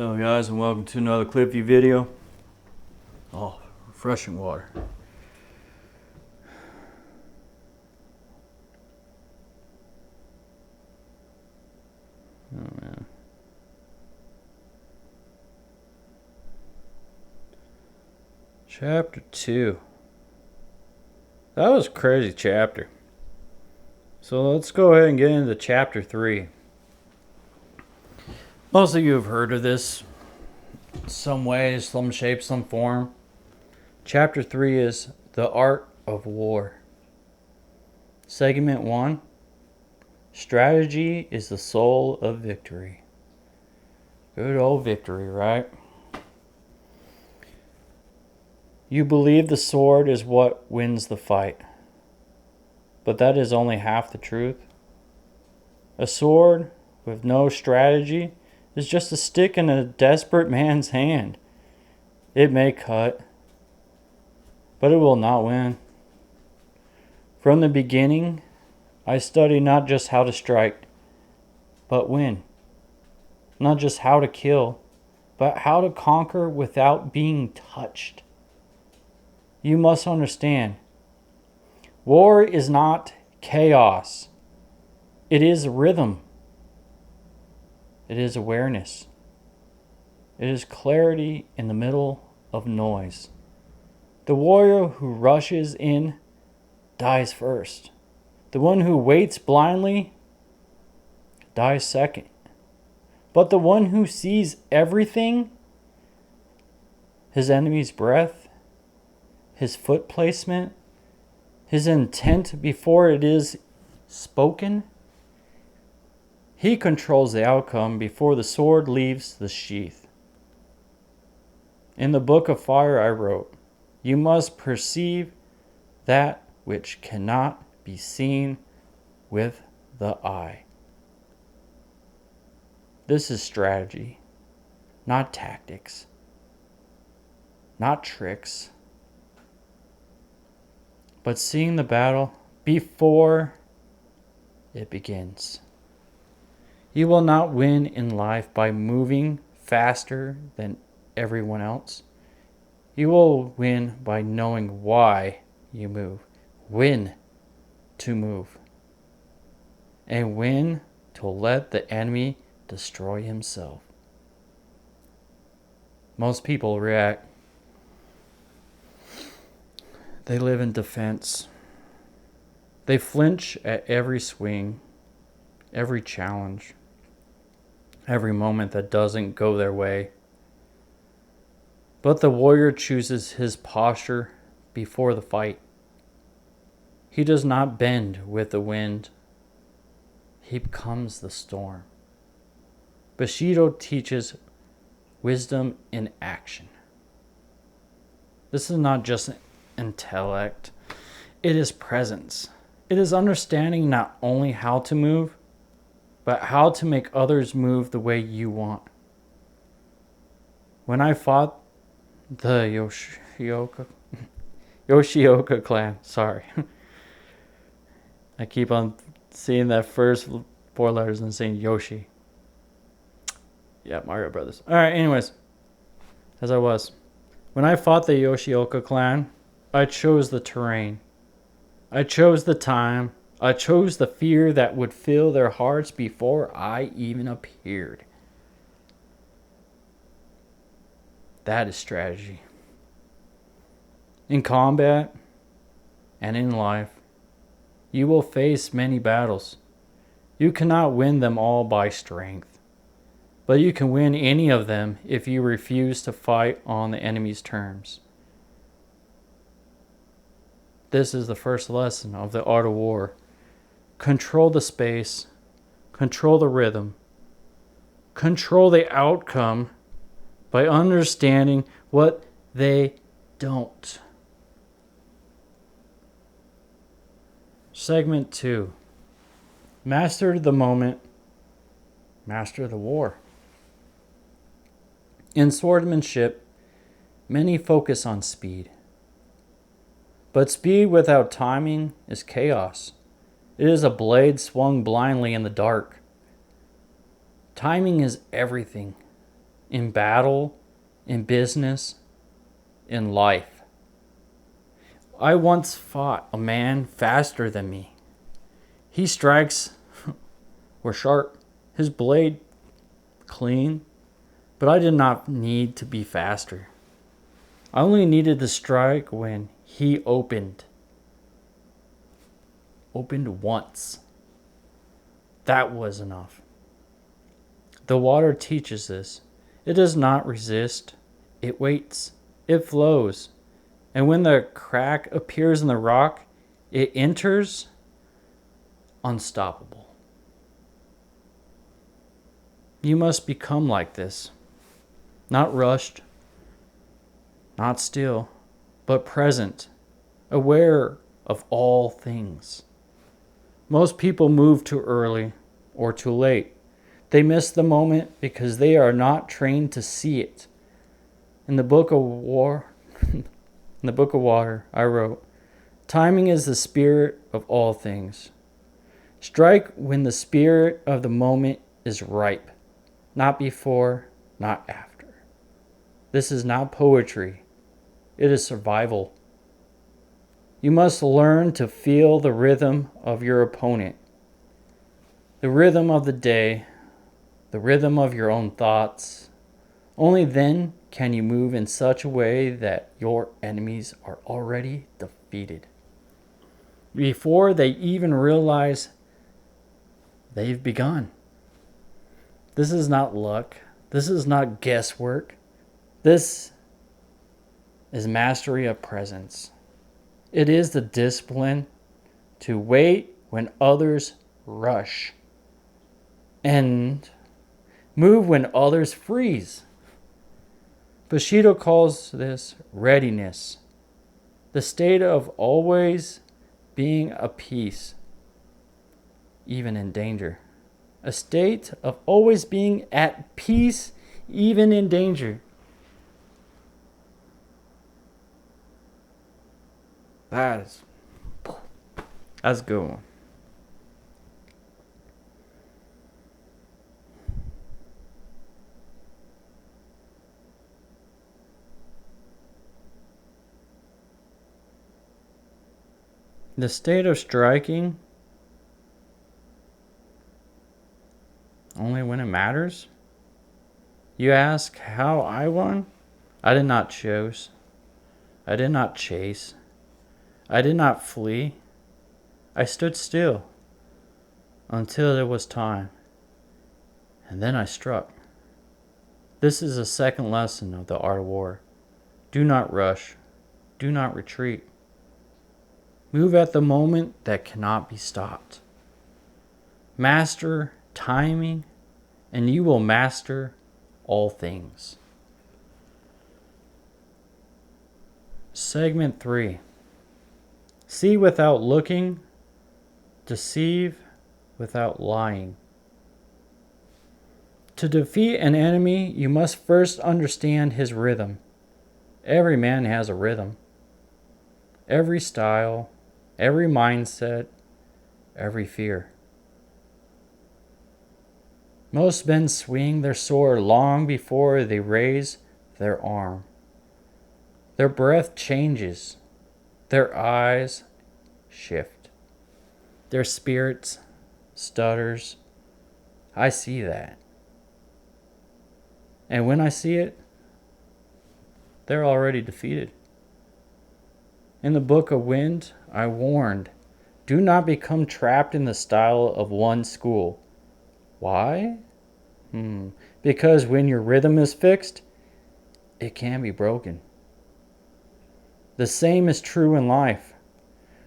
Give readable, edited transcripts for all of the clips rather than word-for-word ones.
Hello guys, and welcome to another Cliffy video. Oh, refreshing water. Oh man. Chapter 2. That was a crazy chapter. So let's go ahead and get into chapter 3. Most of you have heard of this some way, some shape, some form. Chapter 3 is The Art of War. Segment 1. Strategy is the soul of victory. Good old victory, right? You believe the sword is what wins the fight. But that is only half the truth. A sword with no strategy is just a stick in a desperate man's hand. It may cut, but it will not win. From the beginning, I studied not just how to strike, but win. Not just how to kill, but how to conquer without being touched. You must understand, war is not chaos. It is rhythm. It is awareness. It is clarity in the middle of noise. The warrior who rushes in dies first. The one who waits blindly dies second. But the one who sees everything, his enemy's breath, his foot placement, his intent before it is spoken, he controls the outcome before the sword leaves the sheath. In the book of fire I wrote, you must perceive that which cannot be seen with the eye. This is strategy, not tactics, not tricks, but seeing the battle before it begins. You will not win in life by moving faster than everyone else. You will win by knowing why you move, when to move, and when to let the enemy destroy himself. Most people react. They live in defense. They flinch at every swing, every challenge, every moment that doesn't go their way. But the warrior chooses his posture before the fight. He does not bend with the wind. He becomes the storm. Bushido teaches wisdom in action. This is not just intellect. It is presence. It is understanding not only how to move, but how to make others move the way you want. When I fought the Yoshioka clan, sorry. I keep on seeing that first 4 letters and saying Yoshi. Yeah, Mario Brothers. Alright, anyways. As I was. When I fought the Yoshioka clan, I chose the terrain. I chose the time. I chose the fear that would fill their hearts before I even appeared. That is strategy. In combat and in life, you will face many battles. You cannot win them all by strength, but you can win any of them if you refuse to fight on the enemy's terms. This is the first lesson of the art of war. Control the space, control the rhythm, control the outcome by understanding what they don't. Segment 2. Master the moment, master the war. In swordsmanship, many focus on speed. But speed without timing is chaos. It is a blade swung blindly in the dark. Timing is everything. in battle, in business, in life. I once fought a man faster than me. His strikes were sharp, his blade clean, but I did not need to be faster. I only needed to strike when he opened once. That was enough. The water teaches this. It does not resist. It waits. It flows. And when the crack appears in the rock, it enters unstoppable. You must become like this. Not rushed, not still, but present, aware of all things. Most people move too early or too late. They miss the moment because they are not trained to see it. In the book of Water, I wrote, "Timing is the spirit of all things. Strike when the spirit of the moment is ripe, not before, not after." This is not poetry. It is survival. You must learn to feel the rhythm of your opponent, the rhythm of the day, the rhythm of your own thoughts. Only then can you move in such a way that your enemies are already defeated, before they even realize they've begun. This is not luck. This is not guesswork. This is mastery of presence. It is the discipline to wait when others rush and move when others freeze. Bushido calls this readiness, the state of always being at peace, even in danger. A state of always being at peace, even in danger. That's a good one. The state of striking only when it matters. You ask how I won? I did not choose. I did not chase. I did not flee. I stood still until it was time, and then I struck. This is a second lesson of the art of war. Do not rush. Do not retreat. Move at the moment that cannot be stopped. Master timing, and you will master all things. Segment 3. See without looking, deceive without lying. To defeat an enemy, you must first understand his rhythm. Every man has a rhythm. Every style, every mindset, every fear. Most men swing their sword long before they raise their arm. Their breath changes. Their eyes shift. Their spirits stutters. I see that. And when I see it, they're already defeated. In the book of Wind, I warned, do not become trapped in the style of one school. Why? Because when your rhythm is fixed, it can be broken. The same is true in life.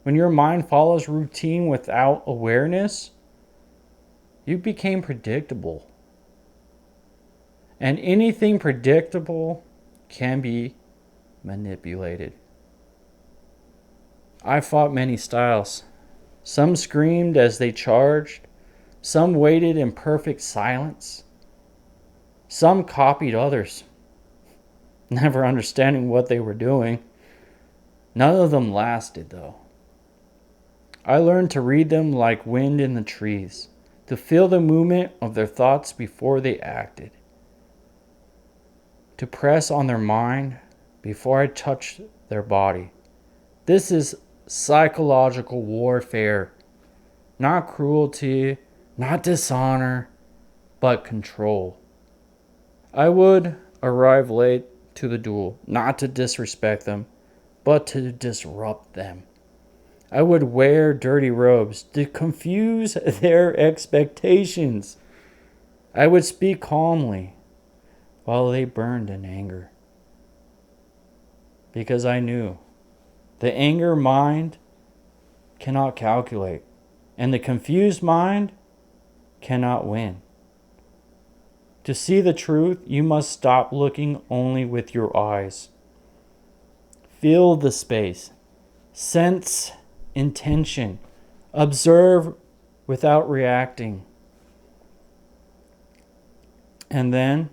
When your mind follows routine without awareness, you became predictable. And anything predictable can be manipulated. I fought many styles. Some screamed as they charged. Some waited in perfect silence. Some copied others, never understanding what they were doing. None of them lasted, though. I learned to read them like wind in the trees, to feel the movement of their thoughts before they acted. to press on their mind before I touch their body. This is psychological warfare, not cruelty, not dishonor, but control. I would arrive late to the duel, not to disrespect them, but to disrupt them. I would wear dirty robes to confuse their expectations. I would speak calmly while they burned in anger. Because I knew the anger mind cannot calculate, and the confused mind cannot win. To see the truth, you must stop looking only with your eyes. Feel the space. Sense intention. Observe without reacting. And then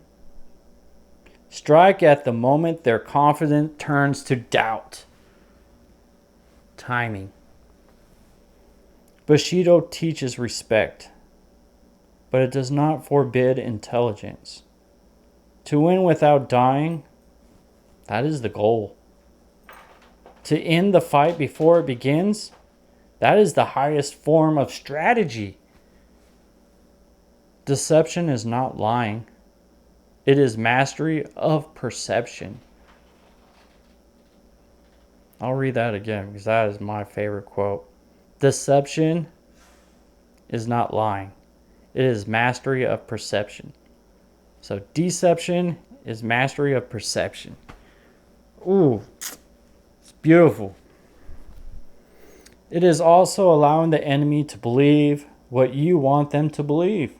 strike at the moment their confidence turns to doubt. Timing. Bushido teaches respect, but it does not forbid intelligence. To win without dying, that is the goal. To end the fight before it begins, that is the highest form of strategy. Deception is not lying. It is mastery of perception. I'll read that again because that is my favorite quote. Deception is not lying. It is mastery of perception. So deception is mastery of perception. Ooh, it's beautiful. It is also allowing the enemy to believe what you want them to believe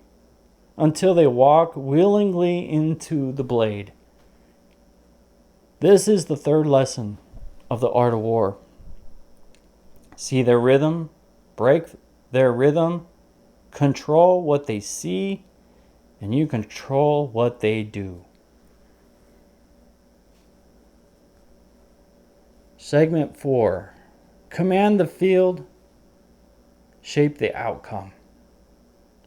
until they walk willingly into the blade. This is the third lesson of the art of war. See their rhythm, break their rhythm, control what they see, and you control what they do. Segment 4. Command the field, shape the outcome.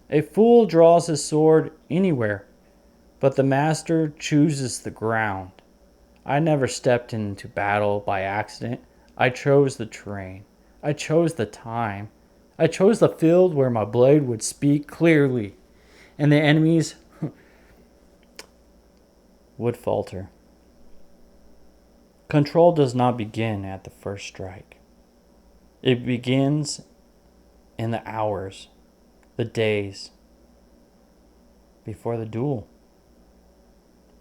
A fool draws his sword anywhere, but the master chooses the ground. I never stepped into battle by accident. I chose the terrain. I chose the time. I chose the field where my blade would speak clearly, and the enemies would falter. Control does not begin at the first strike. It begins in the hours, the days before the duel.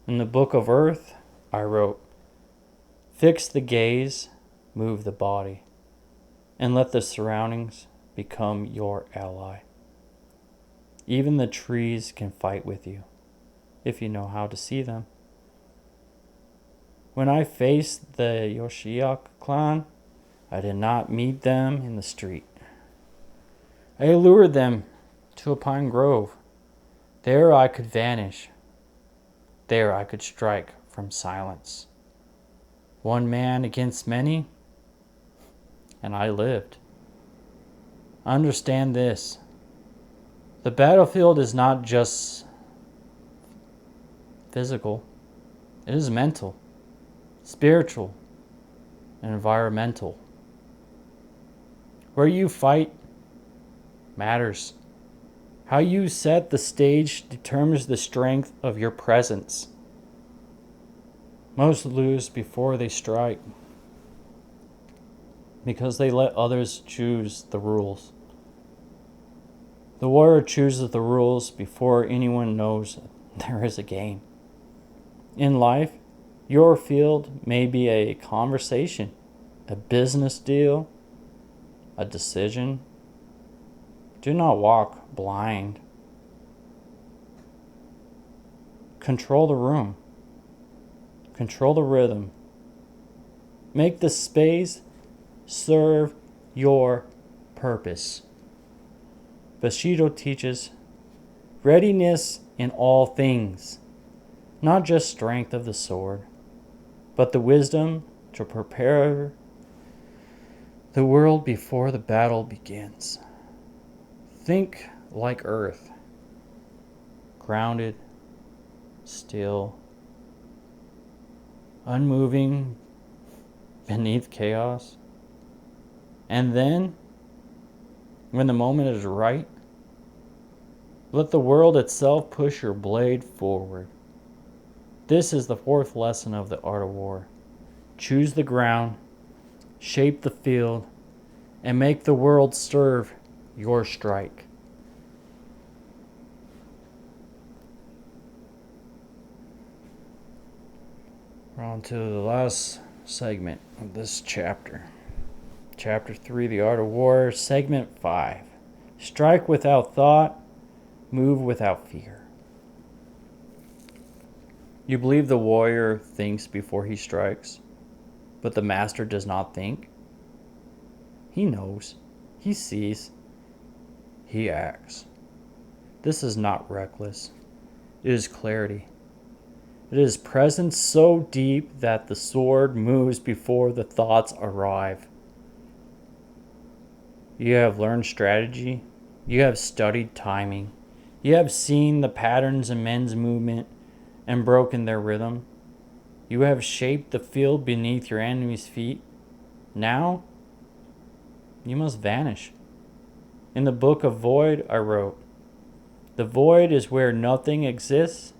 In the book of Earth, I wrote, fix the gaze, move the body, and let the surroundings become your ally. Even the trees can fight with you if you know how to see them. When I faced the Yoshiak clan, I did not meet them in the street. I lured them to a pine grove. There I could vanish. There I could strike from silence. One man against many, and I lived. Understand this. The battlefield is not just physical. It is mental, spiritual, and environmental. Where you fight matters. How you set the stage determines the strength of your presence. Most lose before they strike because they let others choose the rules. The warrior chooses the rules before anyone knows there is a game. In life, your field may be a conversation, a business deal, a decision. Do not walk blind. Control the room. Control the rhythm. Make the space serve your purpose. Bushido teaches readiness in all things, not just strength of the sword, but the wisdom to prepare the world before the battle begins. Think like earth, grounded, still, unmoving beneath chaos. And then, when the moment is right, let the world itself push your blade forward. This is the fourth lesson of the art of war. Choose the ground, shape the field, and make the world serve your strike. We're on to the last segment of this chapter. Chapter 3, The Art of War, Segment 5. Strike without thought, move without fear. You believe the warrior thinks before he strikes, but the master does not think? He knows, he sees, he acts. This is not reckless. It is clarity. It is presence so deep that the sword moves before the thoughts arrive. You have learned strategy. You have studied timing. You have seen the patterns in men's movement and broken their rhythm. You have shaped the field beneath your enemy's feet. Now, you must vanish. In the book of Void, I wrote, "The void is where nothing exists,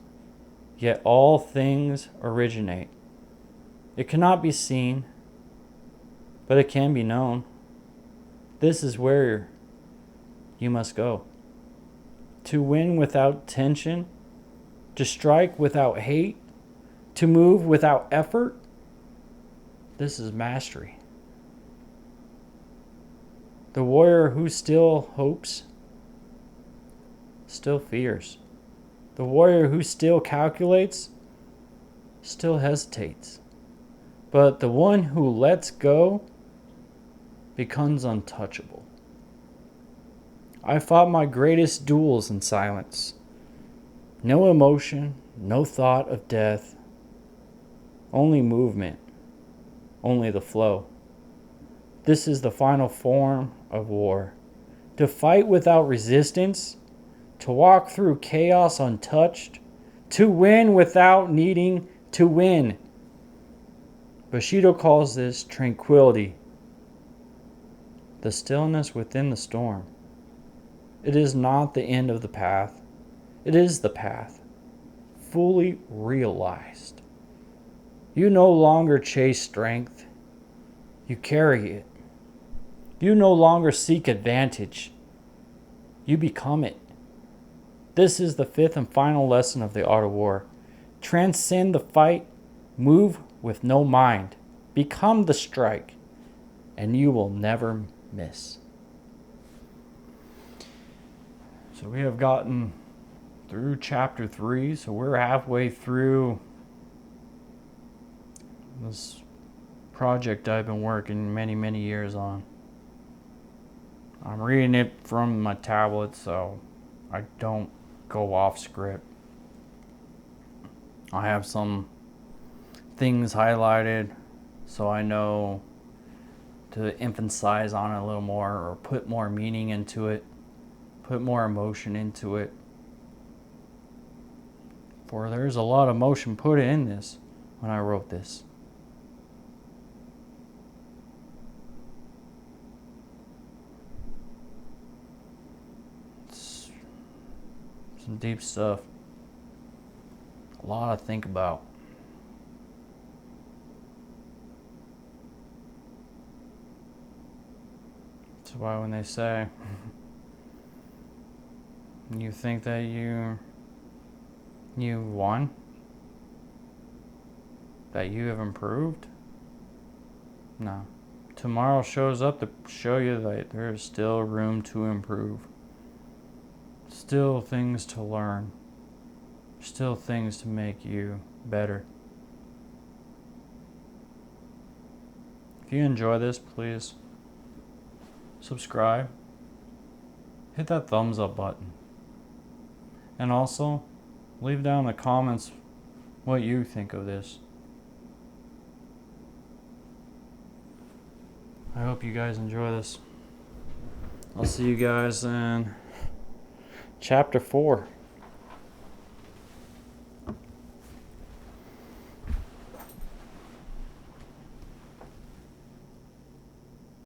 yet all things originate. It cannot be seen, but it can be known. This is where you must go. To win without tension, to strike without hate, to move without effort, this is mastery. The warrior who still hopes, still fears. The warrior who still calculates, still hesitates. But the one who lets go becomes untouchable. I fought my greatest duels in silence. No emotion, no thought of death, only movement, only the flow. This is the final form of war. To fight without resistance, to walk through chaos untouched, to win without needing to win. Bushido calls this tranquility, the stillness within the storm. It is not the end of the path. It is the path, fully realized. You no longer chase strength. You carry it. You no longer seek advantage. You become it. This is the fifth and final lesson of the art of war. Transcend the fight, move with no mind, become the strike, and you will never miss. So we have gotten through chapter 3, so we're halfway through this project I've been working many years on. I'm reading it from my tablet, so I don't go off script. I have some things highlighted so I know to emphasize on it a little more or put more meaning into it, put more emotion into it. For there's a lot of emotion put in this when I wrote this. It's some deep stuff. A lot to think about. That's why when they say you think that you won, that you have improved, no. Tomorrow shows up to show you that there is still room to improve. Still things to learn. Still things to make you better. If you enjoy this, please subscribe. Hit that thumbs up button. And also, leave down in the comments what you think of this. I hope you guys enjoy this. I'll see you guys in chapter 4.